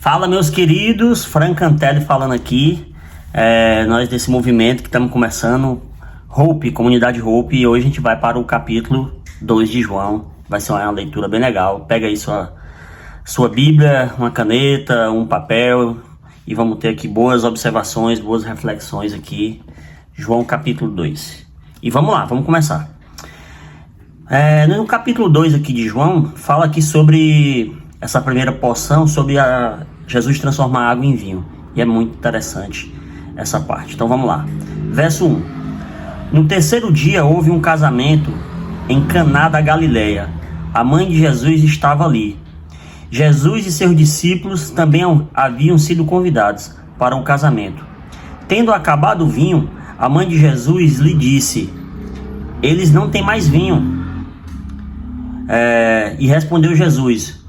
Fala, meus queridos, Frank Cantelli falando aqui. Nós desse movimento que estamos começando, Hope, Comunidade Hope, e hoje a gente vai para o capítulo 2 de João. Vai ser uma leitura bem legal. Pega aí sua Bíblia, uma caneta, um papel, e vamos ter aqui boas observações, boas reflexões aqui. João capítulo 2. E vamos lá, vamos começar. No capítulo 2 aqui de João, fala aqui sobre essa primeira porção, sobre Jesus transformar água em vinho. E é muito interessante essa parte. Então vamos lá. Verso 1. No terceiro dia houve um casamento em Caná da Galileia. A mãe de Jesus estava ali. Jesus e seus discípulos também haviam sido convidados para o casamento. Tendo acabado o vinho, a mãe de Jesus lhe disse: eles não têm mais vinho. E respondeu Jesus: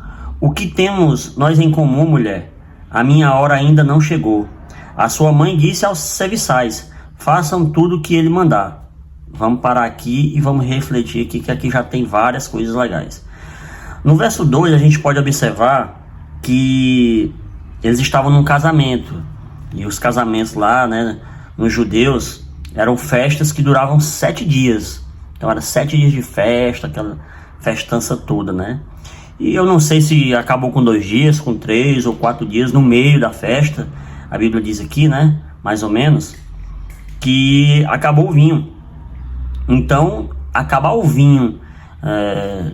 o que temos nós em comum, mulher? A minha hora ainda não chegou. A sua mãe disse aos serviçais: façam tudo o que ele mandar. Vamos parar aqui e vamos refletir aqui, que aqui já tem várias coisas legais. No verso 2 a gente pode observar que eles estavam num casamento. E os casamentos lá, né, nos judeus, eram festas que duravam 7 dias. Então era 7 dias de festa, aquela festança toda, né? E eu não sei se acabou com 2 dias, com 3 ou 4 dias no meio da festa. A Bíblia diz aqui, né, mais ou menos, que acabou o vinho. Então, acabar o vinho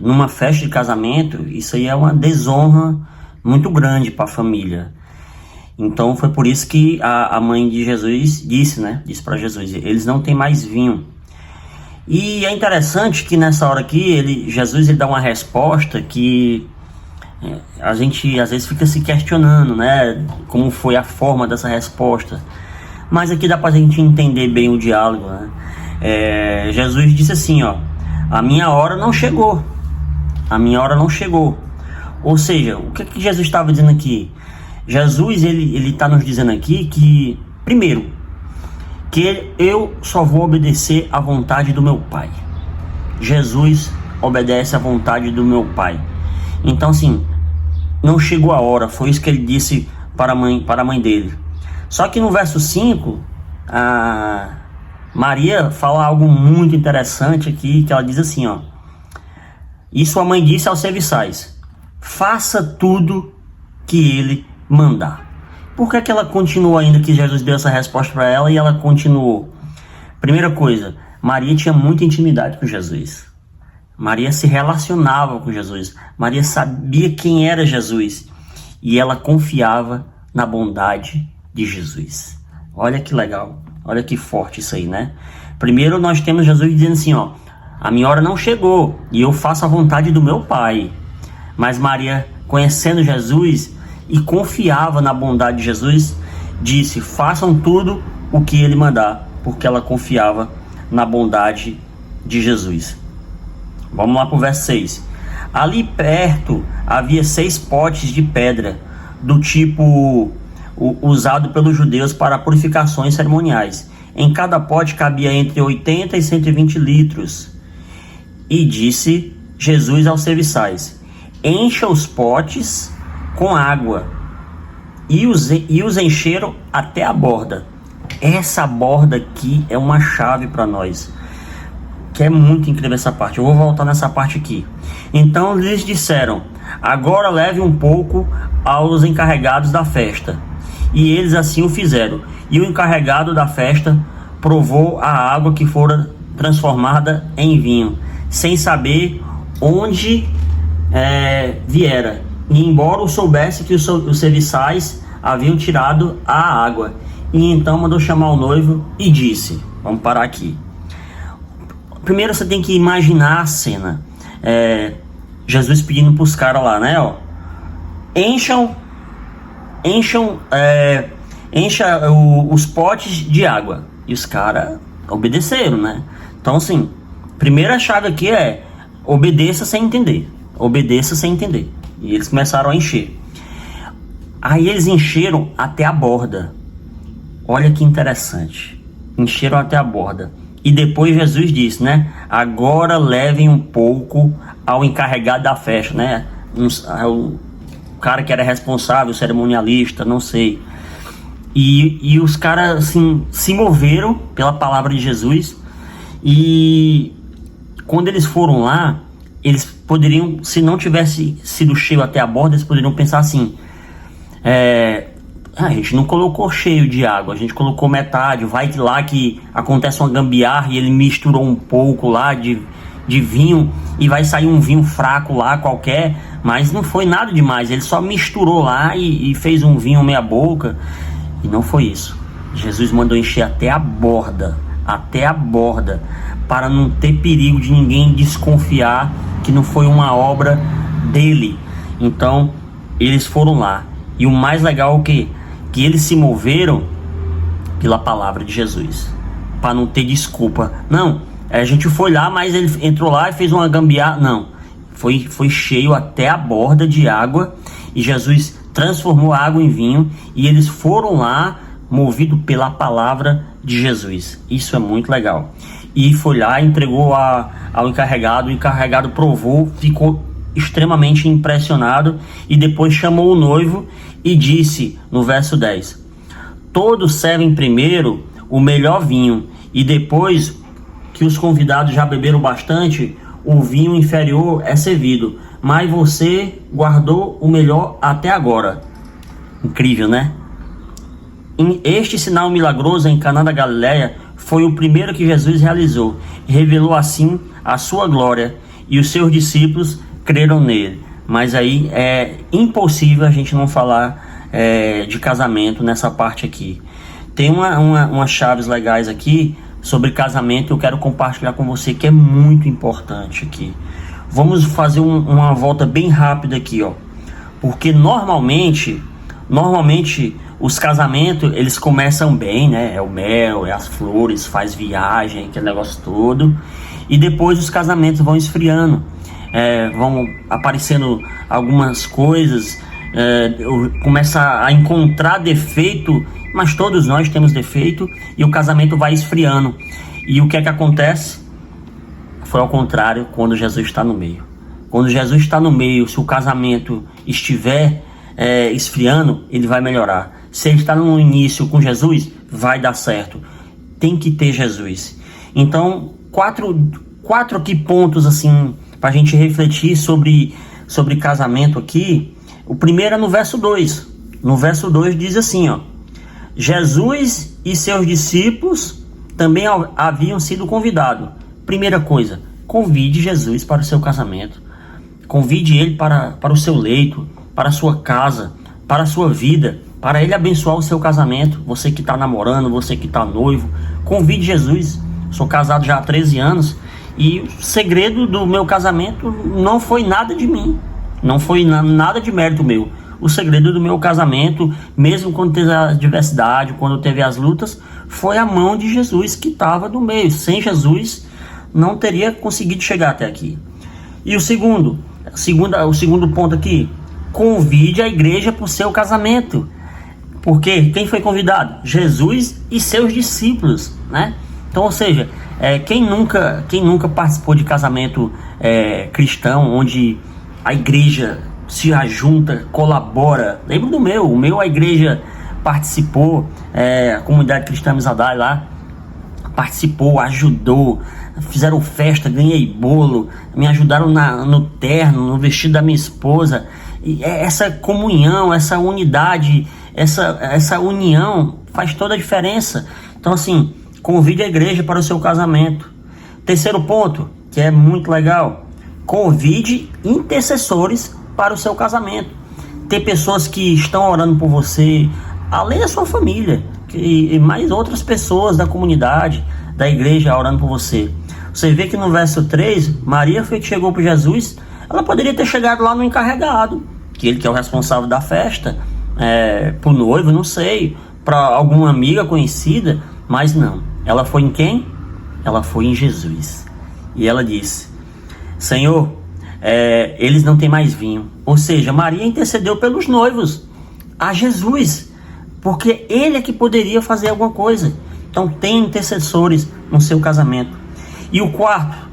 numa festa de casamento, isso aí é uma desonra muito grande para a família. Então foi por isso que a mãe de Jesus disse para Jesus: eles não têm mais vinho. E é interessante que nessa hora aqui, Jesus dá uma resposta que a gente às vezes fica se questionando, né, como foi a forma dessa resposta. Mas aqui dá pra gente entender bem o diálogo, né? Jesus disse assim, a minha hora não chegou. A minha hora não chegou. Ou seja, o que Jesus estava dizendo aqui? Jesus, ele está nos dizendo aqui que, primeiro, que eu só vou obedecer à vontade do meu Pai. Jesus obedece à vontade do meu Pai. Então, assim, não chegou a hora. Foi isso que ele disse para a mãe dele. Só que no verso 5, Maria fala algo muito interessante aqui, que ela diz assim, e sua mãe disse aos serviçais: faça tudo que ele mandar. Por que ela continuou ainda, que Jesus deu essa resposta para ela e ela continuou? Primeira coisa, Maria tinha muita intimidade com Jesus. Maria se relacionava com Jesus. Maria sabia quem era Jesus. E ela confiava na bondade de Jesus. Olha que legal. Olha que forte isso aí, né? Primeiro nós temos Jesus dizendo assim, a minha hora não chegou e eu faço a vontade do meu Pai. Mas Maria, conhecendo Jesus e confiava na bondade de Jesus, disse: façam tudo o que ele mandar, porque ela confiava na bondade de Jesus. Vamos lá para o verso 6. Ali perto havia 6 potes de pedra, do tipo usado pelos judeus para purificações cerimoniais. Em cada pote cabia entre 80 e 120 litros. E disse Jesus aos serviçais: encha os potes com água. E os encheram até a borda. Essa borda aqui é uma chave para nós, que é muito incrível essa parte. Eu vou voltar nessa parte aqui. Então lhes disseram: agora leve um pouco aos encarregados da festa. E eles assim o fizeram. E o encarregado da festa provou a água que fora transformada em vinho, sem saber onde viera. E embora soubesse que os serviçais haviam tirado a água. E então mandou chamar o noivo e disse: vamos parar aqui. Primeiro você tem que imaginar a cena. Jesus pedindo para os caras lá, né? Encha os potes de água. E os caras obedeceram, né? Então, assim, primeira chave aqui é: obedeça sem entender. Obedeça sem entender. E eles começaram a encher. Aí eles encheram até a borda. Olha que interessante. Encheram até a borda. E depois Jesus disse, né? Agora levem um pouco ao encarregado da festa, né? cara que era responsável, o cerimonialista, não sei. E os caras assim se moveram pela palavra de Jesus. E quando eles foram lá, eles poderiam, se não tivesse sido cheio até a borda, eles poderiam pensar assim: a gente não colocou cheio de água, a gente colocou metade, vai lá que acontece uma gambiarra e ele misturou um pouco lá de vinho e vai sair um vinho fraco lá qualquer, mas não foi nada demais, ele só misturou lá e fez um vinho meia boca. E não foi isso. Jesus mandou encher até a borda, para não ter perigo de ninguém desconfiar que não foi uma obra dele. Então eles foram lá, e o mais legal é o que eles se moveram pela palavra de Jesus, para não ter desculpa. Não, a gente foi lá, mas ele entrou lá e fez uma gambiarra. Não, foi cheio até a borda de água, e Jesus transformou a água em vinho, e eles foram lá movido pela palavra de Jesus. Isso é muito legal. E foi lá, entregou ao encarregado. O encarregado provou, ficou extremamente impressionado, e depois chamou o noivo e disse no verso 10: todos servem primeiro o melhor vinho, e depois que os convidados já beberam bastante, o vinho inferior é servido, mas você guardou o melhor até agora. Incrível, né? Este sinal milagroso em Caná da Galileia foi o primeiro que Jesus realizou. Revelou assim a sua glória, e os seus discípulos creram nele. Mas aí é impossível a gente não falar de casamento nessa parte aqui. Tem umas chaves legais aqui sobre casamento, eu quero compartilhar com você, que é muito importante aqui. Vamos fazer uma volta bem rápida aqui, ó. Porque normalmente os casamentos, eles começam bem, né? É o mel, é as flores, faz viagem, aquele negócio todo. E depois os casamentos vão esfriando, vão aparecendo algumas coisas, começa a encontrar defeito, mas todos nós temos defeito, e o casamento vai esfriando. E o que é que acontece? Foi ao contrário quando Jesus está no meio. Quando Jesus está no meio, se o casamento estiver esfriando, ele vai melhorar. Se ele está no início com Jesus, vai dar certo. Tem que ter Jesus. Então, quatro aqui pontos assim para a gente refletir sobre casamento aqui. O primeiro é no verso 2. No verso 2 diz assim, ó: Jesus e seus discípulos também haviam sido convidados. Primeira coisa, convide Jesus para o seu casamento. Convide ele para o seu leito, para a sua casa, para a sua vida, para ele abençoar o seu casamento. Você que está namorando, você que está noivo, convide Jesus. Sou casado já há 13 anos e o segredo do meu casamento não foi nada de mim, não foi nada de mérito meu. O segredo do meu casamento, mesmo quando teve a adversidade, quando teve as lutas, foi a mão de Jesus que estava no meio. Sem Jesus, não teria conseguido chegar até aqui. E o segundo ponto aqui: convide a igreja para o seu casamento. Porque quem foi convidado? Jesus e seus discípulos, né? Então, ou seja, quem nunca participou de casamento cristão, onde a igreja se ajunta, colabora? Lembro do meu. O meu, a igreja participou, a comunidade cristã Misadai lá participou, ajudou, fizeram festa, ganhei bolo, me ajudaram no terno, no vestido da minha esposa. E essa comunhão, essa unidade, essa união faz toda a diferença. Então, assim, convide a igreja para o seu casamento. Terceiro ponto, que é muito legal: convide intercessores para o seu casamento. Tem pessoas que estão orando por você, além da sua família, e mais outras pessoas da comunidade, da igreja orando por você. Você vê que no verso 3, Maria foi que chegou para Jesus. Ela poderia ter chegado lá no encarregado, que ele que é o responsável da festa, para o noivo, não sei, para alguma amiga conhecida, mas não. Ela foi em quem? Ela foi em Jesus. E ela disse: Senhor, eles não têm mais vinho. Ou seja, Maria intercedeu pelos noivos a Jesus, porque ele é que poderia fazer alguma coisa. Então tem intercessores no seu casamento. E o quarto,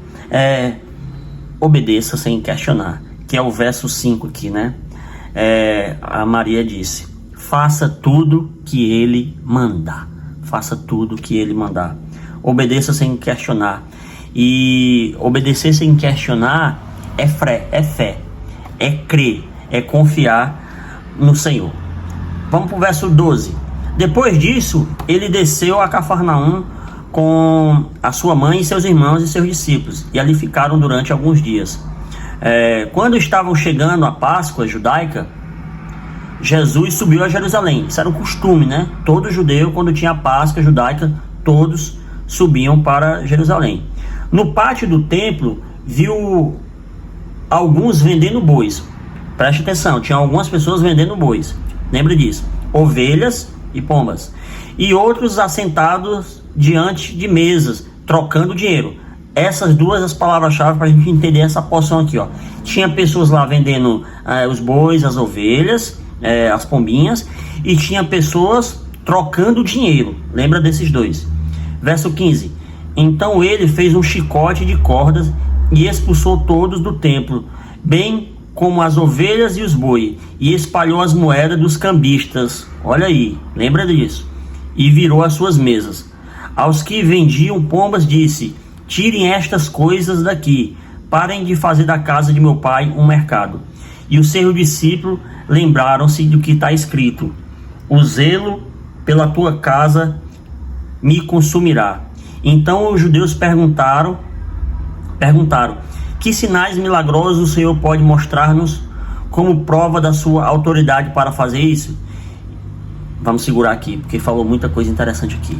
obedeça sem questionar, que é o verso 5 aqui, né? a Maria disse: faça tudo que ele mandar. Faça tudo que ele mandar. Obedeça sem questionar. E obedecer sem questionar é fé, é crer, é confiar no Senhor. Vamos para o verso 12. Depois disso, ele desceu a Cafarnaum com a sua mãe e seus irmãos e seus discípulos, e ali ficaram durante alguns dias. Quando estavam chegando a Páscoa judaica, Jesus subiu a Jerusalém. Isso era um costume, né? Todo judeu, quando tinha a Páscoa judaica, todos subiam para Jerusalém. No pátio do templo, viu alguns vendendo bois. Preste atenção, tinha algumas pessoas vendendo bois. Lembre disso. Ovelhas e pombas. E outros assentados diante de mesas, trocando dinheiro. Essas duas as palavras-chave para a gente entender essa porção aqui, ó. Tinha pessoas lá vendendo os bois, as ovelhas, as pombinhas, e tinha pessoas trocando dinheiro. Lembra desses dois. Verso 15. Então ele fez um chicote de cordas e expulsou todos do templo, bem como as ovelhas e os boi, e espalhou as moedas dos cambistas. Olha aí, lembra disso. E virou as suas mesas. Aos que vendiam pombas disse: tirem estas coisas daqui, parem de fazer da casa de meu pai um mercado. E os seus discípulos lembraram-se do que está escrito: o zelo pela tua casa me consumirá. Então os judeus perguntaram: que sinais milagrosos o Senhor pode mostrar-nos como prova da sua autoridade para fazer isso? Vamos segurar aqui, porque falou muita coisa interessante aqui.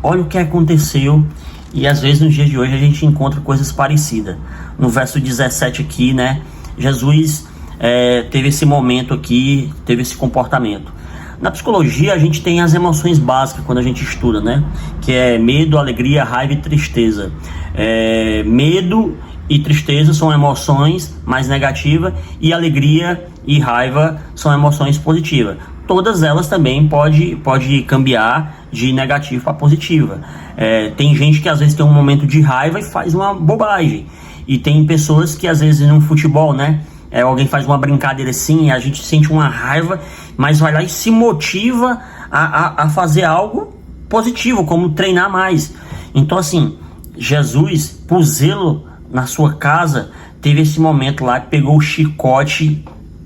Olha o que aconteceu, e às vezes nos dias de hoje a gente encontra coisas parecidas. No verso 17 aqui, né, Jesus teve esse momento aqui, teve esse comportamento. Na psicologia a gente tem as emoções básicas quando a gente estuda, né, que é medo, alegria, raiva e tristeza. Medo e tristeza são emoções mais negativas, e alegria e raiva são emoções positivas. Todas elas também pode cambiar de negativo para positiva. Tem gente que às vezes tem um momento de raiva e faz uma bobagem, e tem pessoas que às vezes no futebol, né, alguém faz uma brincadeira assim, a gente sente uma raiva, mas vai lá e se motiva a fazer algo positivo, como treinar mais. Então assim, Jesus, por zelo na sua casa, teve esse momento lá, pegou o chicote,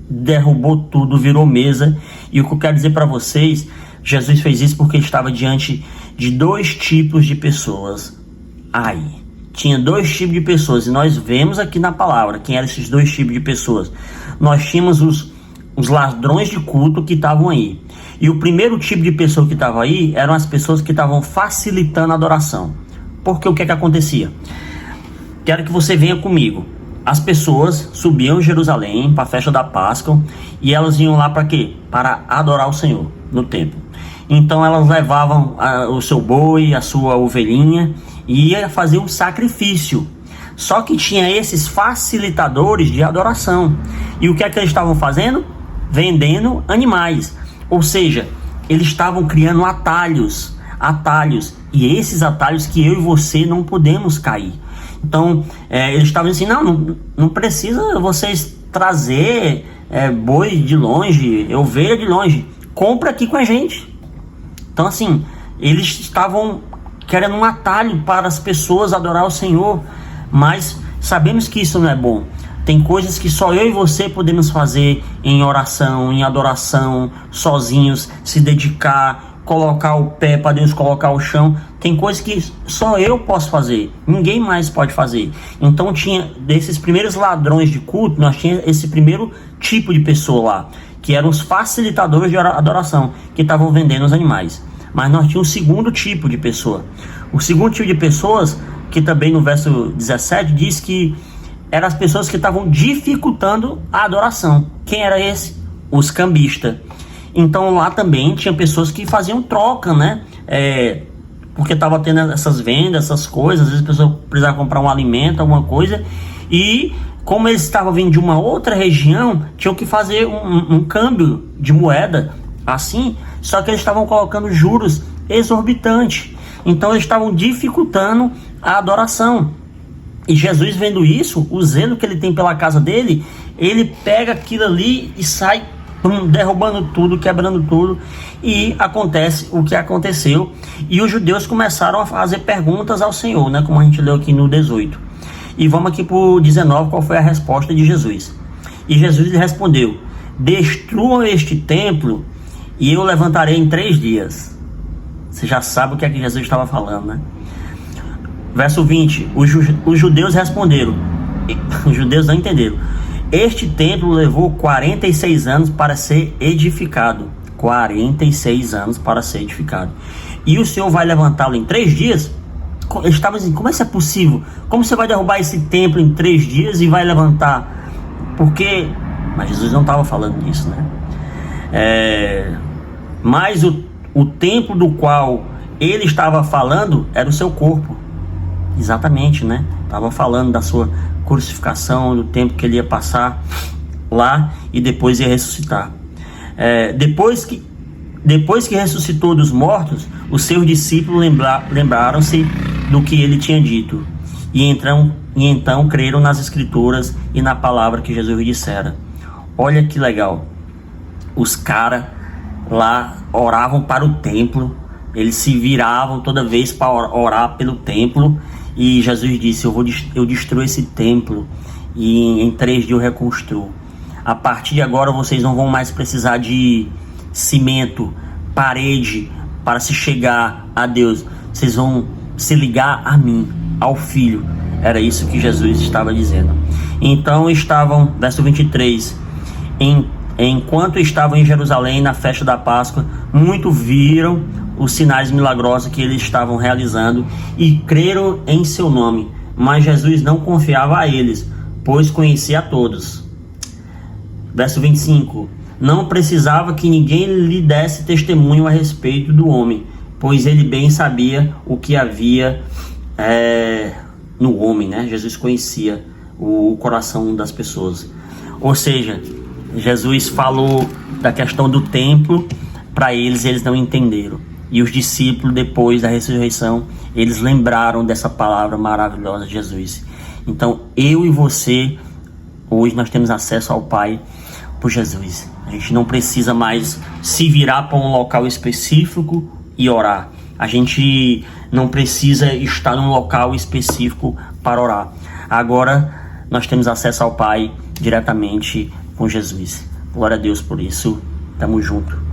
derrubou tudo, virou mesa. E o que eu quero dizer para vocês, Jesus fez isso porque ele estava diante de dois tipos de pessoas. Tinha dois tipos de pessoas, e nós vemos aqui na palavra quem eram esses dois tipos de pessoas. Nós tínhamos os ladrões de culto que estavam aí. E o primeiro tipo de pessoa que estava aí eram as pessoas que estavam facilitando a adoração. Porque o que acontecia? Quero que você venha comigo. As pessoas subiam em Jerusalém para a festa da Páscoa, e elas iam lá para quê? Para adorar o Senhor no templo. Então elas levavam o seu boi, a sua ovelhinha, e ia fazer um sacrifício. Só que tinha esses facilitadores de adoração. E o que é que eles estavam fazendo? Vendendo animais. Ou seja, eles estavam criando atalhos. E esses atalhos que eu e você não podemos cair. Então, eles estavam assim: não precisa vocês trazer boi de longe, ovelha de longe, compra aqui com a gente. Então assim, eles estavam querendo um atalho para as pessoas adorar o Senhor, mas sabemos que isso não é bom. Tem coisas que só eu e você podemos fazer em oração, em adoração, sozinhos, se dedicar, colocar o pé para Deus, colocar o chão. Tem coisas que só eu posso fazer, ninguém mais pode fazer. Então tinha desses primeiros ladrões de culto, nós tínhamos esse primeiro tipo de pessoa lá, que eram os facilitadores de adoração, que estavam vendendo os animais. Mas nós tínhamos o segundo tipo de pessoa. O segundo tipo de pessoas, que também no verso 17 diz que eram as pessoas que estavam dificultando a adoração. Quem era esse? Os cambistas. Então lá também tinha pessoas que faziam troca, né? Porque estava tendo essas vendas, essas coisas. Às vezes a pessoa precisava comprar um alimento, alguma coisa, e como eles estavam vindo de uma outra região, tinham que fazer um câmbio de moeda assim, só que eles estavam colocando juros exorbitantes. Então eles estavam dificultando a adoração. E Jesus, vendo isso, o zelo que ele tem pela casa dele, ele pega aquilo ali e sai derrubando tudo, quebrando tudo, e acontece o que aconteceu, e os judeus começaram a fazer perguntas ao Senhor, né, como a gente leu aqui no 18. E vamos aqui para o 19, qual foi a resposta de Jesus. E Jesus lhe respondeu: destruam este templo e eu levantarei em 3 dias. Você já sabe o que é que Jesus estava falando, né? Verso 20, os judeus responderam, os judeus não entenderam: este templo levou 46 anos para ser edificado. 46 anos para ser edificado. E o Senhor vai levantá-lo em 3 dias? Eles estavam dizendo: como é possível? Como você vai derrubar esse templo em 3 dias e vai levantar? Porque... Mas Jesus não estava falando disso, né? Mas o templo do qual ele estava falando era o seu corpo. Exatamente, né? Estava falando da sua crucificação, do tempo que ele ia passar lá e depois ia ressuscitar. Depois que ressuscitou dos mortos, os seus discípulos lembraram-se do que ele tinha dito e então creram nas escrituras e na palavra que Jesus dissera. Olha que legal, os caras lá oravam para o templo, eles se viravam toda vez para orar pelo templo, e Jesus disse: eu destruo esse templo e em 3 dias eu reconstruo. A partir de agora vocês não vão mais precisar de cimento, parede para se chegar a Deus, vocês vão se ligar a mim, ao Filho. Era isso que Jesus estava dizendo. Então estavam, verso 23, enquanto estavam em Jerusalém na festa da Páscoa, muitos viram os sinais milagrosos que eles estavam realizando e creram em seu nome. Mas Jesus não confiava a eles, pois conhecia a todos. Verso 25, não precisava que ninguém lhe desse testemunho a respeito do homem, pois ele bem sabia o que havia no homem, né? Jesus conhecia o coração das pessoas. Ou seja, Jesus falou da questão do templo para eles não entenderam. E os discípulos, depois da ressurreição, eles lembraram dessa palavra maravilhosa de Jesus. Então, eu e você, hoje nós temos acesso ao Pai por Jesus. A gente não precisa mais se virar para um local específico e orar. A gente não precisa estar num local específico para orar. Agora, nós temos acesso ao Pai diretamente com Jesus. Glória a Deus por isso. Tamo junto.